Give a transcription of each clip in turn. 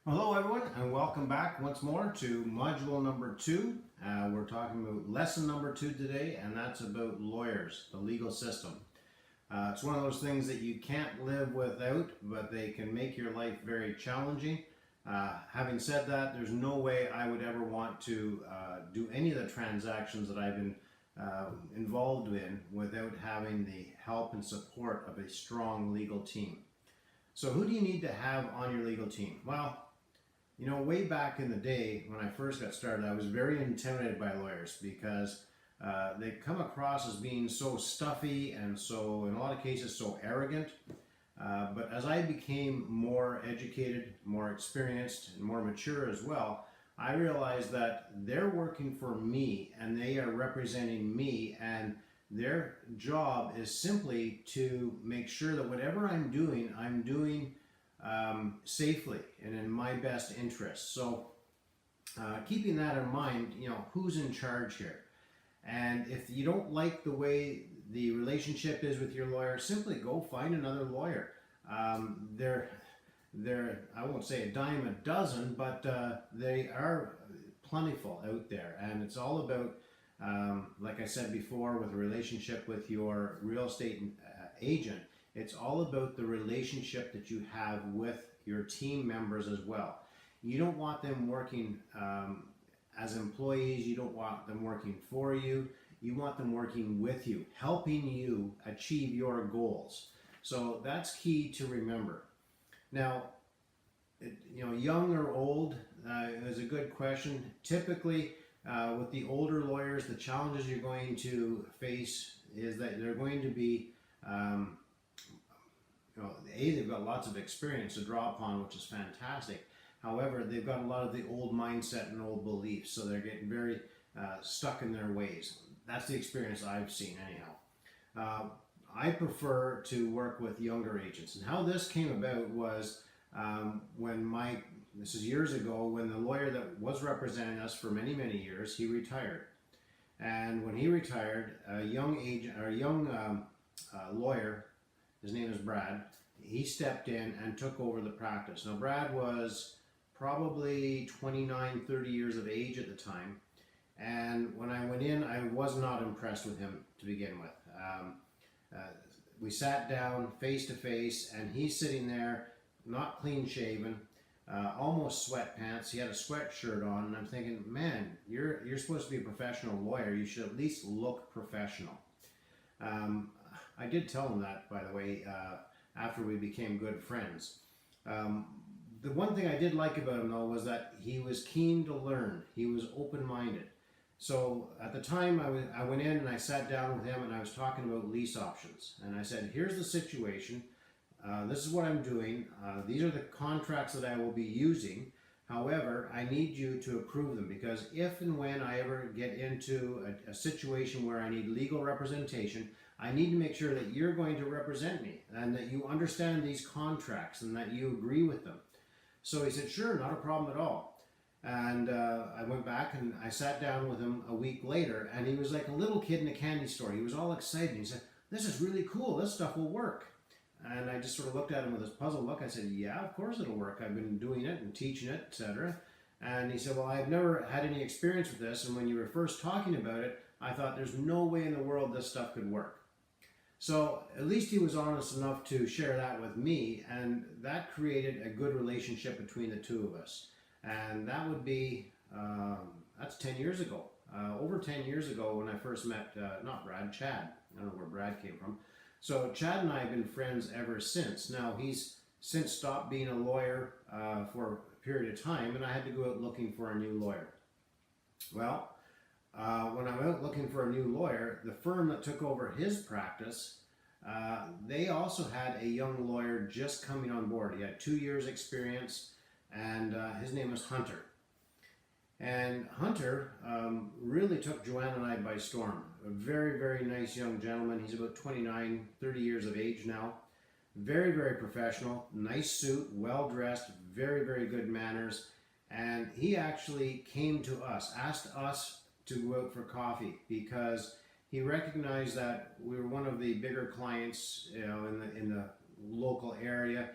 Hello everyone and welcome back once more to module number 2. We're talking about lesson number 2 today, and that's about lawyers, the legal system. It's one of those things that you can't live without, but they can make your life very challenging. Having said that, there's no way I would ever want to do any of the transactions that I've been involved in without having the help and support of a strong legal team. So who do you need to have on your legal team? Well, way back in the day when I first got started, I was very intimidated by lawyers because they come across as being so stuffy and so, in a lot of cases, so arrogant. But as I became more educated, more experienced, and more mature as well, I realized that they're working for me and they are representing me, and their job is simply to make sure that whatever I'm doing safely and in my best interest. So keeping that in mind, who's in charge here? And if you don't like the way the relationship is with your lawyer, simply go find another lawyer. They're I won't say a dime a dozen, but they are plentiful out there, and it's all about like I said before, with a relationship with your real estate agent, it's all about the relationship that you have with your team members as well. You don't want them working as employees. You don't want them working for you. You want them working with you, helping you achieve your goals. So that's key to remember. Now, young or old is a good question. Typically, with the older lawyers, the challenges you're going to face is that they're going to be they've got lots of experience to draw upon, which is fantastic. However, they've got a lot of the old mindset and old beliefs, so they're getting very stuck in their ways. That's the experience I've seen anyhow. I prefer to work with younger agents, and how this came about was this is years ago, when the lawyer that was representing us for many, many years, he retired. And when he retired, a young lawyer, his name is Brad, he stepped in and took over the practice. Now, Brad was probably 29, 30 years of age at the time. And when I went in, I was not impressed with him to begin with. We sat down face to face, and he's sitting there, not clean shaven, almost sweatpants. He had a sweatshirt on, and I'm thinking, man, you're supposed to be a professional lawyer. You should at least look professional. I did tell him that, by the way, after we became good friends. The one thing I did like about him, though, was that he was keen to learn. He was open-minded. So at the time, I went in and I sat down with him, and I was talking about lease options. And I said, here's the situation. This is what I'm doing. These are the contracts that I will be using. However, I need you to approve them, because if and when I ever get into a situation where I need legal representation, I need to make sure that you're going to represent me and that you understand these contracts and that you agree with them. So he said, sure, not a problem at all. And I went back and I sat down with him a week later, and he was like a little kid in a candy store. He was all excited. He said, this is really cool. This stuff will work. And I just sort of looked at him with this puzzled look. I said, yeah, of course it'll work. I've been doing it and teaching it, etc. And he said, well, I've never had any experience with this. And when you were first talking about it, I thought there's no way in the world this stuff could work. So at least he was honest enough to share that with me, and that created a good relationship between the two of us. And that would be, that's 10 years ago. Over 10 years ago when I first met, not Brad, Chad. I don't know where Brad came from. So Chad and I have been friends ever since. Now, he's since stopped being a lawyer for a period of time, and I had to go out looking for a new lawyer. Well, when I went out looking for a new lawyer, the firm that took over his practice, they also had a young lawyer just coming on board. He had 2 years experience, and his name was Hunter. And Hunter really took Joanne and I by storm. A very, very nice young gentleman. He's about 29, 30 years of age now. Very, very professional, nice suit, well-dressed, very, very good manners. And he actually came to us, asked us to go out for coffee, because he recognized that we were one of the bigger clients, in the local area.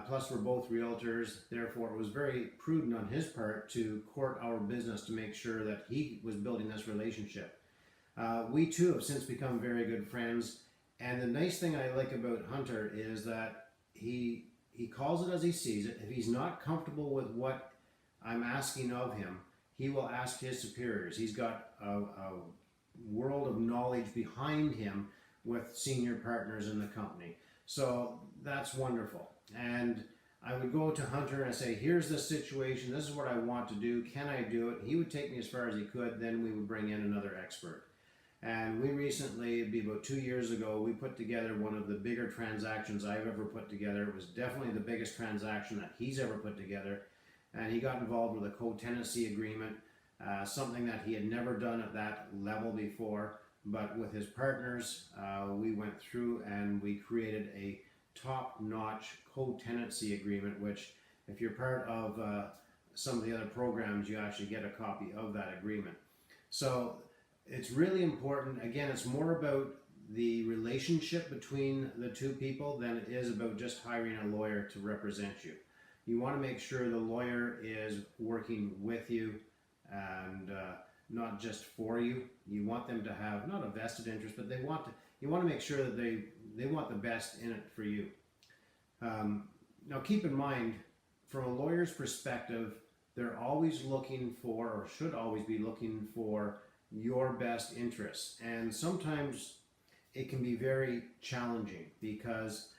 Plus, we're both realtors. Therefore, it was very prudent on his part to court our business to make sure that he was building this relationship. We too have since become very good friends. And the nice thing I like about Hunter is that he calls it as he sees it. If he's not comfortable with what I'm asking of him, he will ask his superiors. He's got a world of knowledge behind him with senior partners in the company. So that's wonderful. And I would go to Hunter and say, here's the situation, this is what I want to do, can I do it? He would take me as far as he could, then we would bring in another expert. And we recently, it'd be about 2 years ago, we put together one of the bigger transactions I've ever put together. It was definitely the biggest transaction that he's ever put together. And he got involved with a co-tenancy agreement, something that he had never done at that level before. But with his partners, we went through and we created a top-notch co-tenancy agreement, which if you're part of some of the other programs, you actually get a copy of that agreement. So it's really important. Again, it's more about the relationship between the two people than it is about just hiring a lawyer to represent you. You want to make sure the lawyer is working with you and not just for you. You want them to have not a vested interest, but you want to make sure that they want the best in it for you. Now keep in mind, from a lawyer's perspective, they're always looking for, or should always be looking for, your best interests. And sometimes it can be very challenging because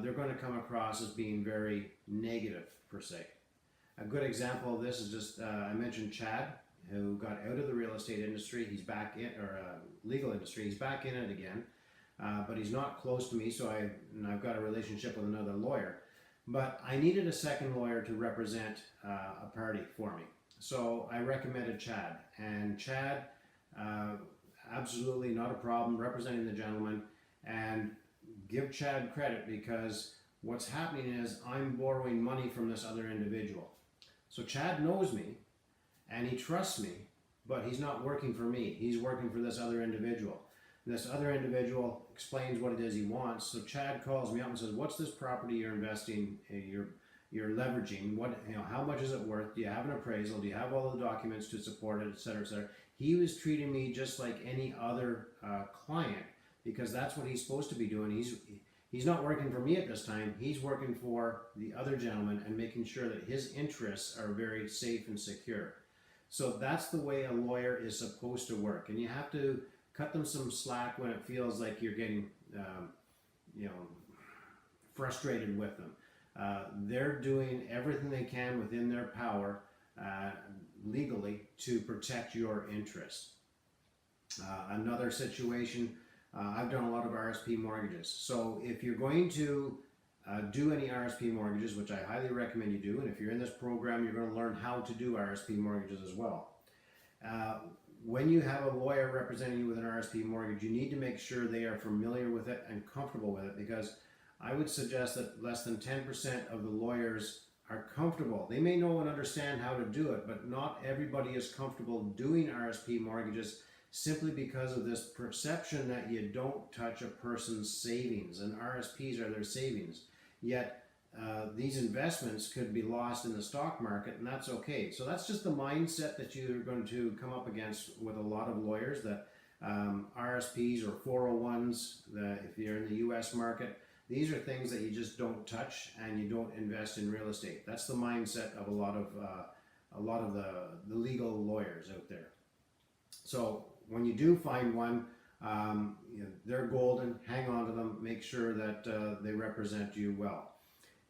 they're going to come across as being very negative per se. A good example of this is just, I mentioned Chad, who got out of the real estate industry. He's back in, or legal industry, he's back in it again. But he's not close to me, so I've got a relationship with another lawyer. But I needed a second lawyer to represent a party for me. So I recommended Chad. And Chad, absolutely not a problem representing the gentleman. And give Chad credit, because what's happening is I'm borrowing money from this other individual. So Chad knows me and he trusts me, but he's not working for me. He's working for this other individual. This other individual explains what it is he wants. So Chad calls me up and says, "What's this property you're investing? You're leveraging. What, how much is it worth? Do you have an appraisal? Do you have all the documents to support it, et cetera, et cetera?" He was treating me just like any other client, because that's what he's supposed to be doing. He's not working for me at this time. He's working for the other gentleman and making sure that his interests are very safe and secure. So that's the way a lawyer is supposed to work, and you have to cut them some slack when it feels like you're getting, frustrated with them. They're doing everything they can within their power legally to protect your interests. Another situation, I've done a lot of RSP mortgages. So if you're going to do any RSP mortgages, which I highly recommend you do, and if you're in this program, you're going to learn how to do RSP mortgages as well. When you have a lawyer representing you with an RSP mortgage, you need to make sure they are familiar with it and comfortable with it, because I would suggest that less than 10% of the lawyers are comfortable. They may know and understand how to do it, but not everybody is comfortable doing RSP mortgages, simply because of this perception that you don't touch a person's savings, and RSPs are their savings. Yet these investments could be lost in the stock market, and that's okay. So that's just the mindset that you're going to come up against with a lot of lawyers, that RSPs or 401s, if you're in the US market, these are things that you just don't touch and you don't invest in real estate. That's the mindset of a lot of the legal lawyers out there. So when you do find one, they're golden, hang on to them, make sure that they represent you well.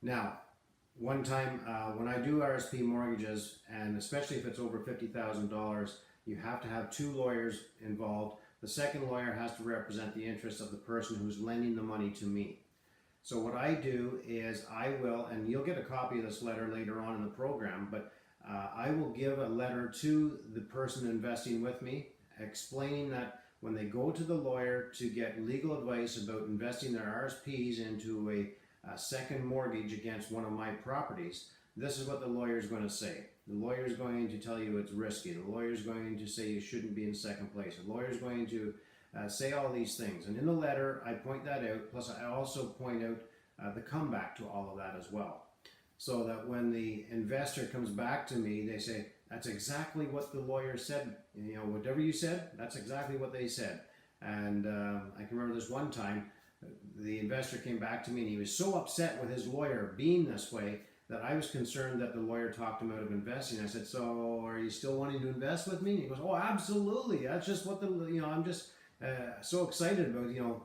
Now, one time when I do RSP mortgages, and especially if it's over $50,000, you have to have two lawyers involved. The second lawyer has to represent the interests of the person who's lending the money to me. So what I do is I will, and you'll get a copy of this letter later on in the program, but I will give a letter to the person investing with me, explaining that when they go to the lawyer to get legal advice about investing their RSPs into a second mortgage against one of my properties, this is what the lawyer is going to say. The lawyer is going to tell you it's risky. The lawyer is going to say you shouldn't be in second place. The lawyer is going to say all these things. And in the letter, I point that out. Plus, I also point out the comeback to all of that as well. So that when the investor comes back to me, they say, that's exactly what the lawyer said. You know, whatever you said, that's exactly what they said. And I can remember this one time, the investor came back to me and he was so upset with his lawyer being this way that I was concerned that the lawyer talked him out of investing. I said, so are you still wanting to invest with me? And he goes, oh, absolutely. That's just what I'm just so excited about,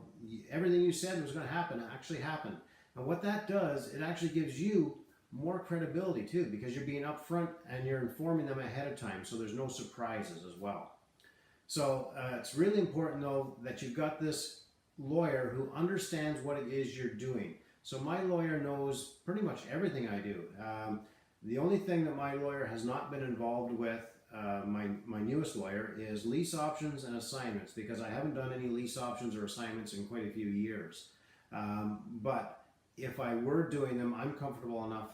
everything you said was going to happen actually happened. And what that does, it actually gives you more credibility too, because you're being upfront and you're informing them ahead of time, so there's no surprises as well. So it's really important though that you've got this lawyer who understands what it is you're doing. So my lawyer knows pretty much everything I do. The only thing that my lawyer has not been involved with, my newest lawyer, is lease options and assignments, because I haven't done any lease options or assignments in quite a few years. But if I were doing them, I'm comfortable enough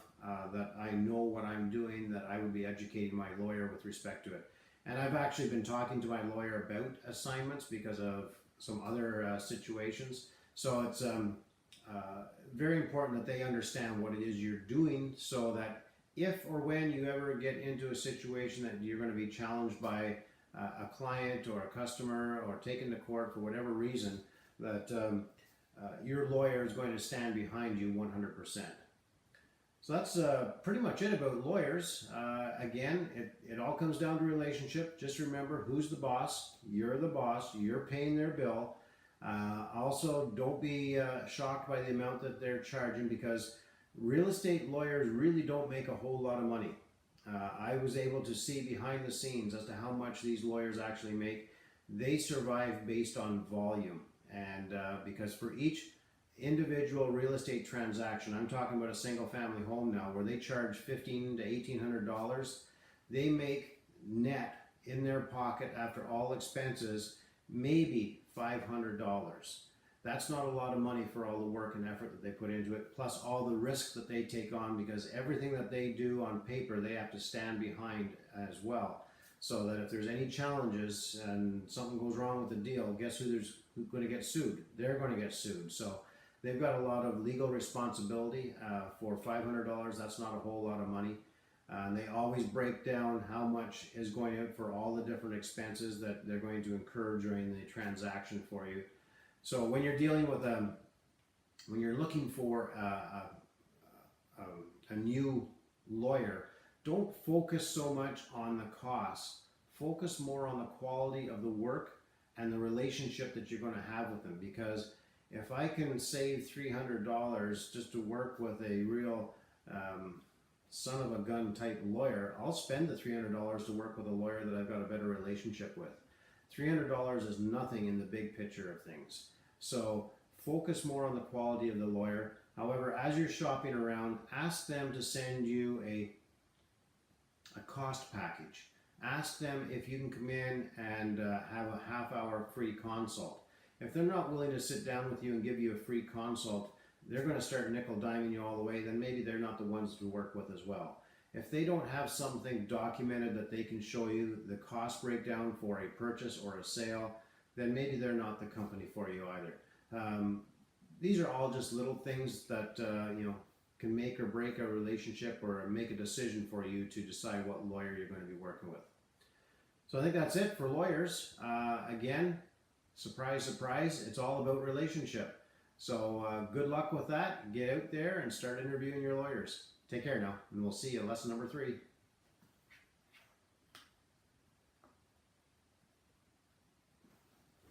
that I know what I'm doing, that I would be educating my lawyer with respect to it. And I've actually been talking to my lawyer about assignments because of some other situations. So it's very important that they understand what it is you're doing, so that if or when you ever get into a situation that you're going to be challenged by a client or a customer or taken to court for whatever reason, that your lawyer is going to stand behind you 100%. So that's pretty much it about lawyers. Again, it all comes down to relationship. Just remember, who's the boss? You're the boss. You're paying their bill. Also, don't be shocked by the amount that they're charging, because real estate lawyers really don't make a whole lot of money. I was able to see behind the scenes as to how much these lawyers actually make. They survive based on volume, and because for each individual real estate transaction, I'm talking about a single family home now, where they charge $1,500 to $1,800, they make net in their pocket after all expenses maybe $500. That's not a lot of money for all the work and effort that they put into it, plus all the risk that they take on, because everything that they do on paper they have to stand behind as well. So that if there's any challenges and something goes wrong with the deal, guess who's going to get sued? They're going to get sued. So they've got a lot of legal responsibility. For $500, that's not a whole lot of money. They always break down how much is going out for all the different expenses that they're going to incur during the transaction for you. So when you're dealing with when you're looking for a new lawyer, don't focus so much on the cost. Focus more on the quality of the work and the relationship that you're going to have with them. Because if I can save $300 just to work with a real son of a gun type lawyer, I'll spend the $300 to work with a lawyer that I've got a better relationship with. $300 is nothing in the big picture of things. So focus more on the quality of the lawyer. However, as you're shopping around, ask them to send you a cost package. Ask them if you can come in and have a half-hour free consult. If they're not willing to sit down with you and give you a free consult, they're going to start nickel-diming you all the way, then maybe they're not the ones to work with as well. If they don't have something documented that they can show you the cost breakdown for a purchase or a sale, then maybe they're not the company for you either. These are all just little things that can make or break a relationship or make a decision for you to decide what lawyer you're going to be working with. So I think that's it for lawyers. Again, surprise, surprise, it's all about relationship. So good luck with that. Get out there and start interviewing your lawyers. Take care now, and we'll see you lesson number 3.